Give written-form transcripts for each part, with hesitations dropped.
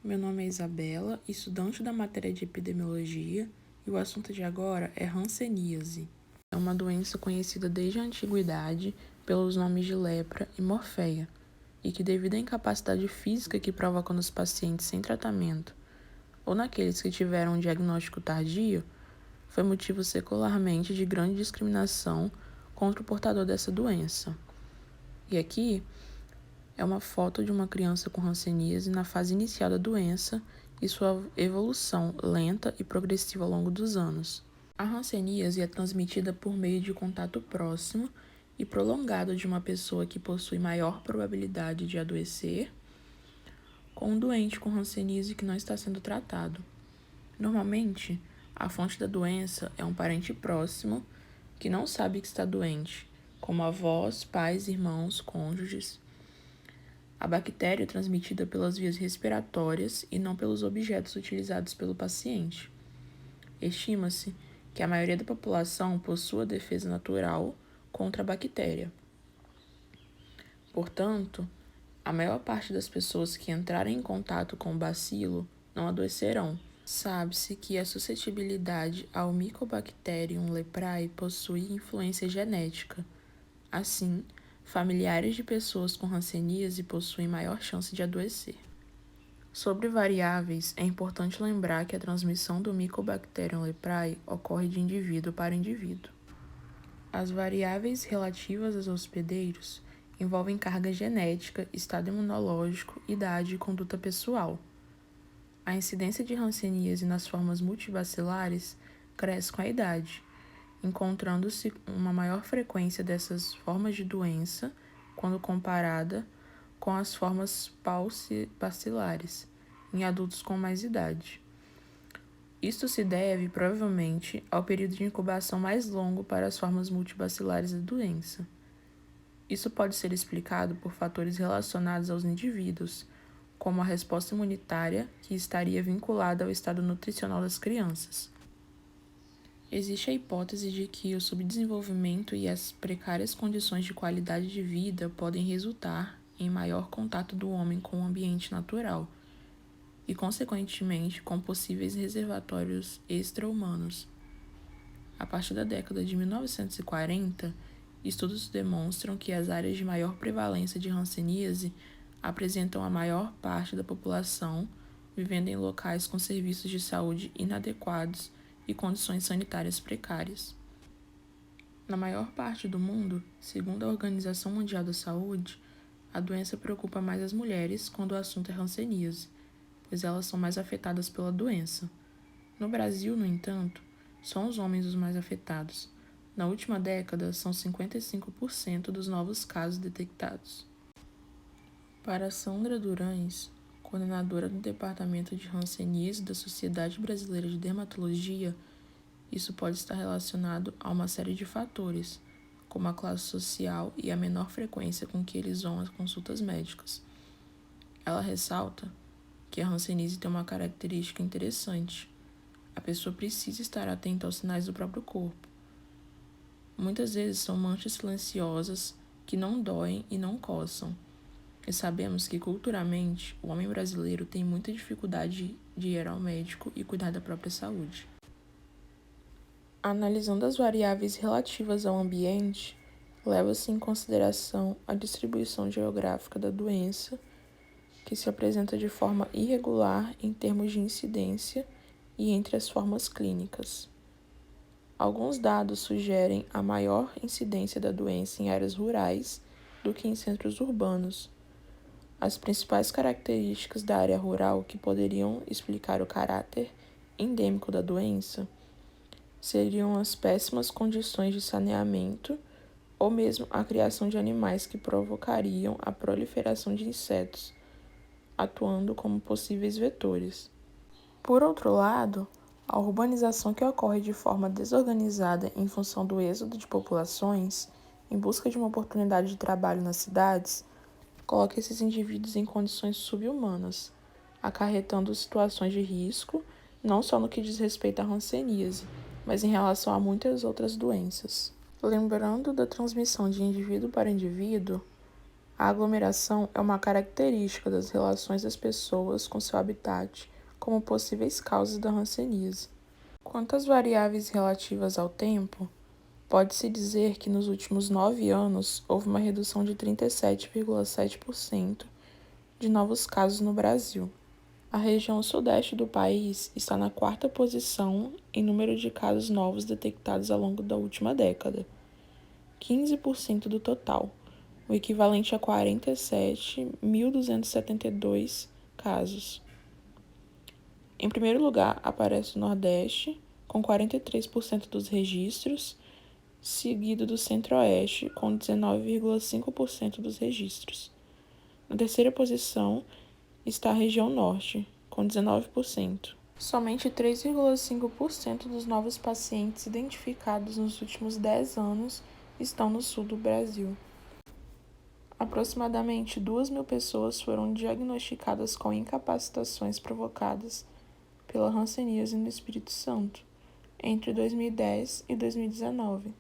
meu nome é Isabela, estudante da matéria de epidemiologia, e o assunto de agora é hanseníase. É uma doença conhecida desde a antiguidade pelos nomes de lepra e morféia, e que devido à incapacidade física que provoca nos pacientes sem tratamento, ou naqueles que tiveram um diagnóstico tardio, foi motivo secularmente de grande discriminação contra o portador dessa doença. E aqui é uma foto de uma criança com hanseníase na fase inicial da doença e sua evolução lenta e progressiva ao longo dos anos. A hanseníase é transmitida por meio de contato próximo e prolongado de uma pessoa que possui maior probabilidade de adoecer com um doente com hanseníase que não está sendo tratado. Normalmente, a fonte da doença é um parente próximo que não sabe que está doente, como avós, pais, irmãos, cônjuges. A bactéria é transmitida pelas vias respiratórias e não pelos objetos utilizados pelo paciente. Estima-se que a maioria da população possua defesa natural contra a bactéria. Portanto, a maior parte das pessoas que entrarem em contato com o bacilo não adoecerão. Sabe-se que a suscetibilidade ao Mycobacterium leprae possui influência genética. Assim, familiares de pessoas com hanseníase possuem maior chance de adoecer. Sobre variáveis, é importante lembrar que a transmissão do Mycobacterium leprae ocorre de indivíduo para indivíduo. As variáveis relativas aos hospedeiros envolvem carga genética, estado imunológico, idade e conduta pessoal. A incidência de hanseníase nas formas multibacilares cresce com a idade, encontrando-se uma maior frequência dessas formas de doença quando comparada com as formas paucibacilares em adultos com mais idade. Isto se deve, provavelmente, ao período de incubação mais longo para as formas multibacilares da doença. Isso pode ser explicado por fatores relacionados aos indivíduos, como a resposta imunitária, que estaria vinculada ao estado nutricional das crianças. Existe a hipótese de que o subdesenvolvimento e as precárias condições de qualidade de vida podem resultar em maior contato do homem com o ambiente natural e, consequentemente, com possíveis reservatórios extra-humanos. A partir da década de 1940, estudos demonstram que as áreas de maior prevalência de hanseníase apresentam a maior parte da população vivendo em locais com serviços de saúde inadequados e condições sanitárias precárias. Na maior parte do mundo, segundo a Organização Mundial da Saúde, a doença preocupa mais as mulheres quando o assunto é hanseníase, pois elas são mais afetadas pela doença. No Brasil, no entanto, são os homens os mais afetados. Na última década, são 55% dos novos casos detectados. Para Sandra Durães, coordenadora do Departamento de hanseníase da Sociedade Brasileira de Dermatologia, isso pode estar relacionado a uma série de fatores, como a classe social e a menor frequência com que eles vão às consultas médicas. Ela ressalta que a hanseníase tem uma característica interessante. A pessoa precisa estar atenta aos sinais do próprio corpo. Muitas vezes são manchas silenciosas que não doem e não coçam. E sabemos que, culturalmente, o homem brasileiro tem muita dificuldade de ir ao médico e cuidar da própria saúde. Analisando as variáveis relativas ao ambiente, leva-se em consideração a distribuição geográfica da doença, que se apresenta de forma irregular em termos de incidência e entre as formas clínicas. Alguns dados sugerem a maior incidência da doença em áreas rurais do que em centros urbanos. As principais características da área rural que poderiam explicar o caráter endêmico da doença seriam as péssimas condições de saneamento ou mesmo a criação de animais que provocariam a proliferação de insetos, atuando como possíveis vetores. Por outro lado, a urbanização que ocorre de forma desorganizada em função do êxodo de populações em busca de uma oportunidade de trabalho nas cidades coloca esses indivíduos em condições subhumanas, acarretando situações de risco, não só no que diz respeito à hanseníase, mas em relação a muitas outras doenças. Lembrando da transmissão de indivíduo para indivíduo, A aglomeração é uma característica das relações das pessoas com seu habitat, como possíveis causas da hanseníase. Quanto às variáveis relativas ao tempo, pode-se dizer que nos últimos 9 anos houve uma redução de 37,7% de novos casos no Brasil. A região sudeste do país está na 4ª posição em número de casos novos detectados ao longo da última década, 15% do total, o equivalente a 47.272 casos. Em primeiro lugar, aparece o Nordeste, com 43% dos registros, seguido do Centro-Oeste, com 19,5% dos registros. Na terceira posição está a região Norte, com 19%. Somente 3,5% dos novos pacientes identificados nos últimos 10 anos estão no sul do Brasil. Aproximadamente 2.000 pessoas foram diagnosticadas com incapacitações provocadas pela hanseníase no Espírito Santo entre 2010 e 2019.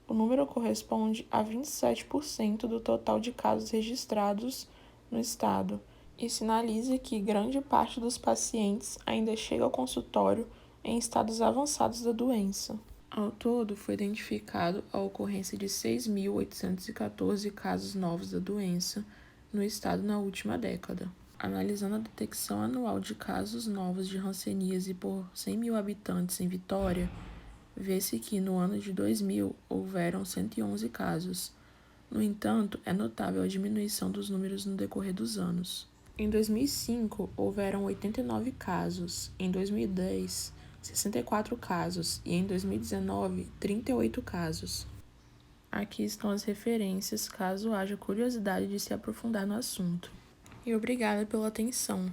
O número corresponde a 27% do total de casos registrados no estado e sinaliza que grande parte dos pacientes ainda chega ao consultório em estados avançados da doença. Ao todo, foi identificado a ocorrência de 6.814 casos novos da doença no estado na última década. Analisando a detecção anual de casos novos de hanseníase por 100.000 habitantes em Vitória, vê-se que no ano de 2000 houveram 111 casos. No entanto, é notável a diminuição dos números no decorrer dos anos. Em 2005, houveram 89 casos, em 2010, 64 casos e em 2019, 38 casos. Aqui estão as referências caso haja curiosidade de se aprofundar no assunto. E obrigada pela atenção.